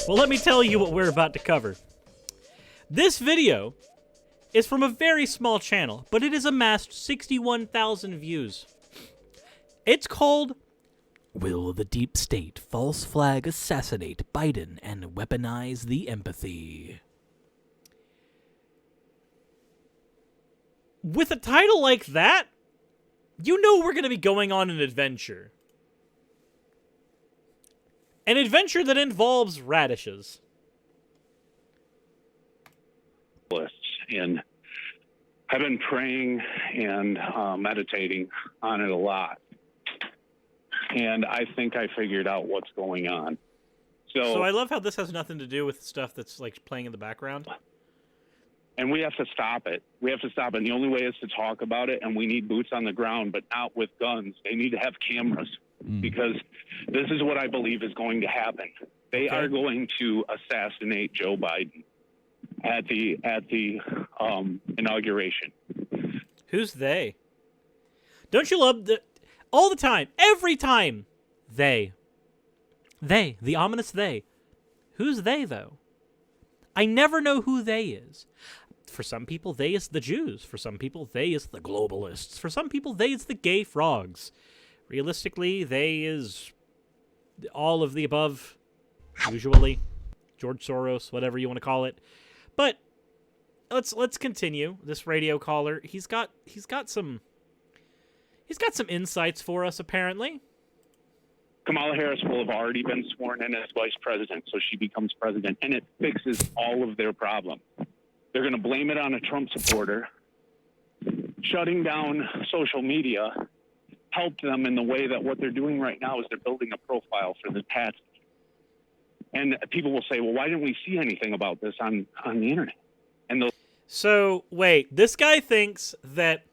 Well, let me tell you what we're about to cover. This video is from a very small channel, but it has amassed 61,000 views. It's called Will the Deep State False Flag Assassinate Biden and Weaponize the Empathy? With a title like that, you know we're going to be going on an adventure. An adventure that involves radishes. And I've been praying and meditating on it a lot. And I think I figured out what's going on. So I love how this has nothing to do with stuff that's like playing in the background. And we have to stop it. We have to stop it. And the only way is to talk about it. And we need boots on the ground, but not with guns. They need to have cameras because this is what I believe is going to happen. They are going to assassinate Joe Biden at the inauguration. Who's they? Don't you love all the time, every time, they, the ominous they. Who's they, though? I never know who they is. For some people, they is the Jews. For some people, they is the globalists. For some people, they is the gay frogs. Realistically, they is all of the above, usually. George Soros, whatever you want to call it. But let's continue. This radio caller, he's got some insights for us, apparently. Kamala Harris will have already been sworn in as vice president, so she becomes president, and it fixes all of their problems. They're going to blame it on a Trump supporter. Shutting down social media helped them in the way that what they're doing right now is they're building a profile for the Patsy. And people will say, well, why didn't we see anything about this on the internet? And So, wait, this guy thinks that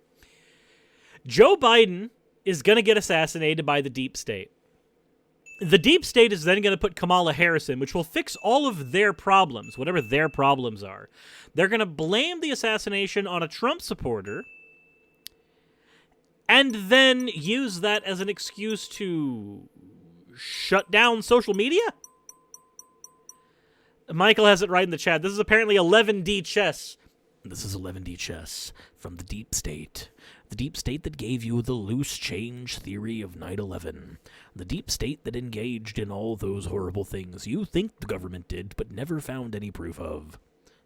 Joe Biden is going to get assassinated by the deep state. The deep state is then going to put Kamala Harris in, which will fix all of their problems, whatever their problems are. They're going to blame the assassination on a Trump supporter and then use that as an excuse to shut down social media? Michael has it right in the chat. This is apparently 11D chess. This is 11D chess from the deep state. The deep state that gave you the loose change theory of 9/11. The deep state that engaged in all those horrible things you think the government did but never found any proof of.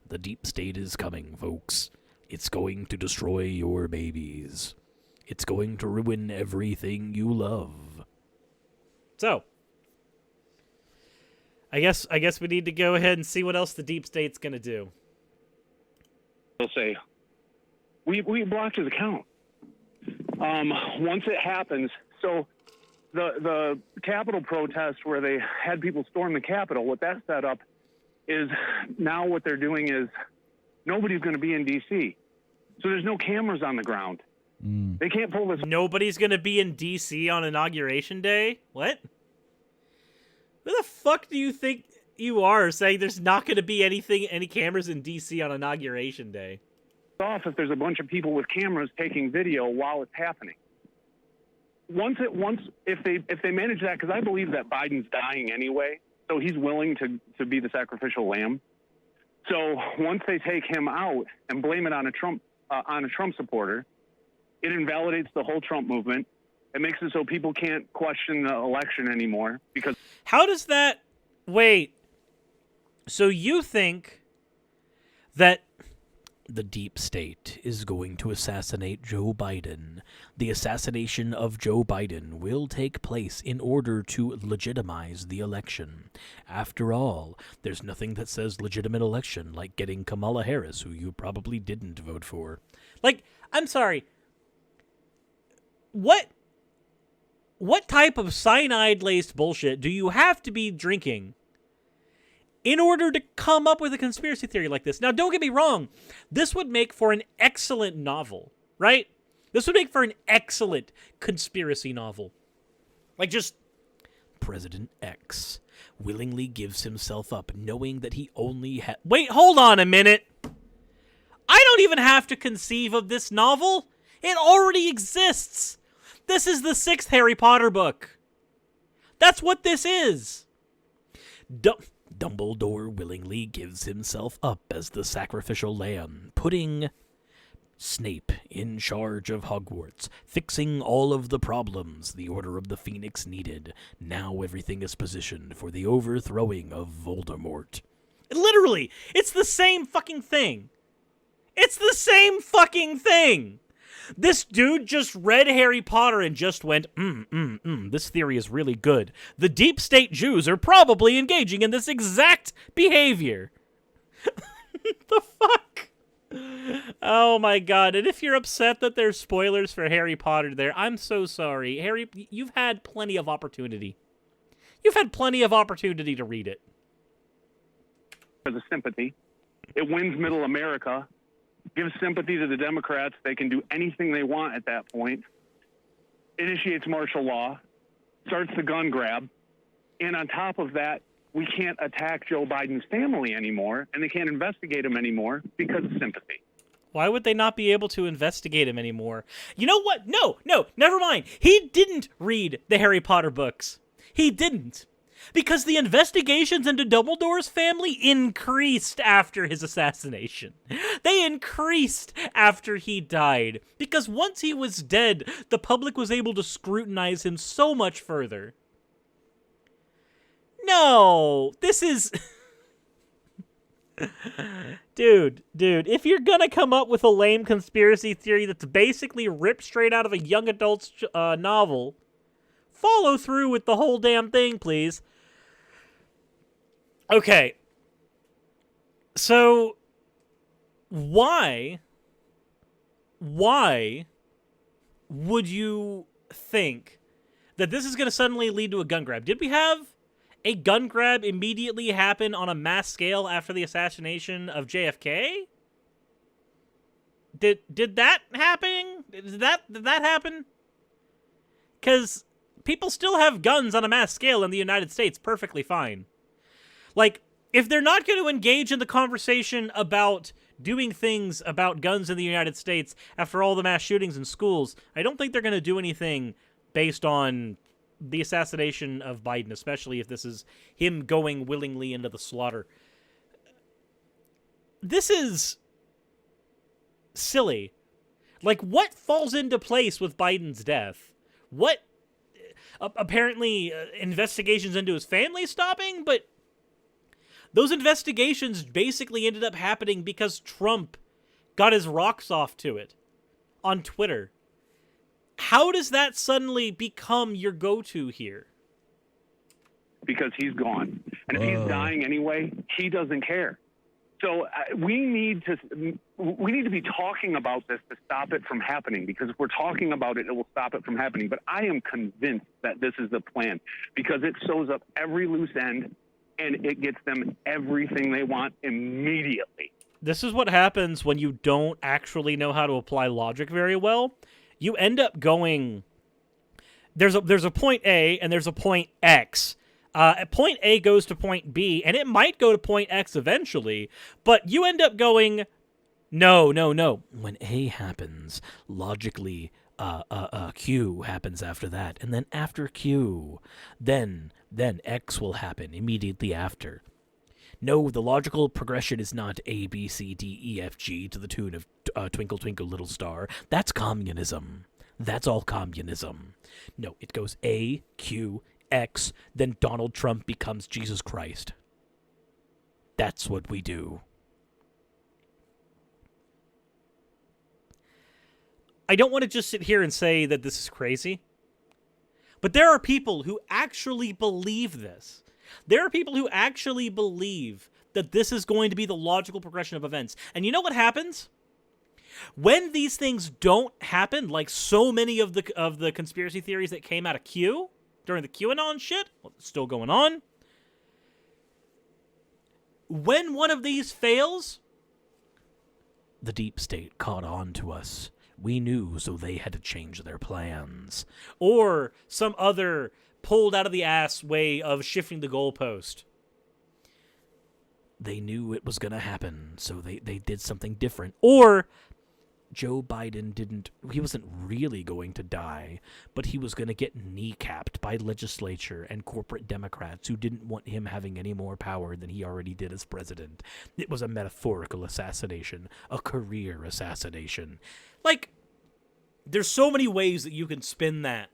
The deep state is coming, folks. It's going to destroy your babies. It's going to ruin everything you love. So, I guess we need to go ahead and see what else the deep state's going to do. They'll say, we blocked his account. Once it happens, so the Capitol protest where they had people storm the Capitol, what that set up is now what they're doing is nobody's going to be in D.C. So there's no cameras on the ground. They can't pull this. Nobody's going to be in D.C. on Inauguration Day? What? Who the fuck do you think you are saying there's not going to be any cameras in D.C. on Inauguration Day? Off if there's a bunch of people with cameras taking video while it's happening. If they manage that, because I believe that Biden's dying anyway, so he's willing to be the sacrificial lamb. So once they take him out and blame it on a Trump supporter, it invalidates the whole Trump movement. It makes it so people can't question the election anymore because. How does that? Wait. So you think that the deep state is going to assassinate Joe Biden? The assassination of Joe Biden will take place in order to legitimize the election. After all, there's nothing that says legitimate election like getting Kamala Harris, who you probably didn't vote for. Like, I'm sorry. What type of cyanide-laced bullshit do you have to be drinking in order to come up with a conspiracy theory like this? Now, don't get me wrong. This would make for an excellent novel, right? This would make for an excellent conspiracy novel. Like, just President X willingly gives himself up, knowing that he only had... Wait, hold on a minute. I don't even have to conceive of this novel. It already exists. This is the 6th Harry Potter book. That's what this is. Dumbledore willingly gives himself up as the sacrificial lamb, putting Snape in charge of Hogwarts, fixing all of the problems the Order of the Phoenix needed. Now everything is positioned for the overthrowing of Voldemort. Literally, it's the same fucking thing. It's the same fucking thing. This dude just read Harry Potter and just went, this theory is really good. The deep state Jews are probably engaging in this exact behavior. The fuck? Oh my god. And if you're upset that there's spoilers for Harry Potter there, I'm so sorry. Harry, you've had plenty of opportunity. You've had plenty of opportunity to read it. For the sympathy. It wins middle America. Gives sympathy to the Democrats. They can do anything they want at that point. Initiates martial law. Starts the gun grab. And on top of that, we can't attack Joe Biden's family anymore, and they can't investigate him anymore because of sympathy. Why would they not be able to investigate him anymore? You know what? No, never mind. He didn't read the Harry Potter books. He didn't. Because the investigations into Dumbledore's family increased after his assassination. They increased after he died. Because once he was dead, the public was able to scrutinize him so much further. No, this is... Dude, if you're gonna come up with a lame conspiracy theory that's basically ripped straight out of a young adult's novel, follow through with the whole damn thing, please. Okay. So, why would you think that this is going to suddenly lead to a gun grab? Did we have a gun grab immediately happen on a mass scale after the assassination of JFK? Did that happen? Did that happen? Because people still have guns on a mass scale in the United States perfectly fine. Like, if they're not going to engage in the conversation about doing things about guns in the United States after all the mass shootings in schools, I don't think they're going to do anything based on the assassination of Biden, especially if this is him going willingly into the slaughter. This is silly. Like, what falls into place with Biden's death? What? Apparently, investigations into his family stopping, but those investigations basically ended up happening because Trump got his rocks off to it on Twitter. How does that suddenly become your go-to here? Because he's gone. And if he's dying anyway, he doesn't care. So we need to be talking about this to stop it from happening, because if we're talking about it, it will stop it from happening. But I am convinced that this is the plan, because it sews up every loose end and it gets them everything they want immediately. This is what happens when you don't actually know how to apply logic very well. You end up going, there's a point A and there's a point X. Point A goes to point B, and it might go to point X eventually, but you end up going, no. When A happens, logically, Q happens after that, and then after Q, then X will happen immediately after. No, the logical progression is not A, B, C, D, E, F, G to the tune of Twinkle, Twinkle, Little Star. That's communism. That's all communism. No, it goes A, Q, X, then Donald Trump becomes Jesus Christ. That's what we do. I don't want to just sit here and say that this is crazy, but there are people who actually believe this. There are people who actually believe that this is going to be the logical progression of events. And you know what happens? When these things don't happen, like so many of the conspiracy theories that came out of Q during the QAnon shit, well, it's still going on. When one of these fails, the deep state caught on to us. We knew, so they had to change their plans. Or some other pulled out of the ass way of shifting the goalpost. They knew it was going to happen, so they did something different. Or Joe Biden he wasn't really going to die, but he was going to get kneecapped by legislature and corporate Democrats who didn't want him having any more power than he already did as president. It was a metaphorical assassination, a career assassination. Like, there's so many ways that you can spin that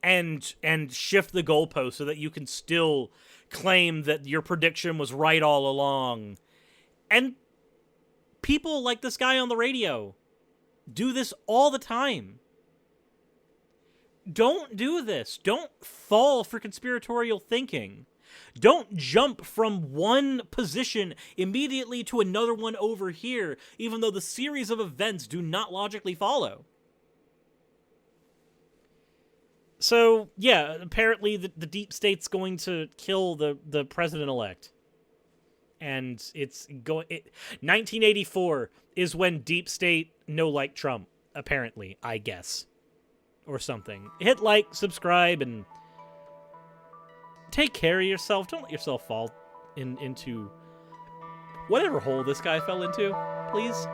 and shift the goalpost so that you can still claim that your prediction was right all along. And people like this guy on the radio do this all the time. Don't do this. Don't fall for conspiratorial thinking. Don't jump from one position immediately to another one over here, even though the series of events do not logically follow. So, yeah, apparently the deep state's going to kill the president-elect. And 1984 is when deep state no like Trump, apparently, I guess. Or something. Hit like, subscribe, and take care of yourself. Don't let yourself fall into whatever hole this guy fell into, please.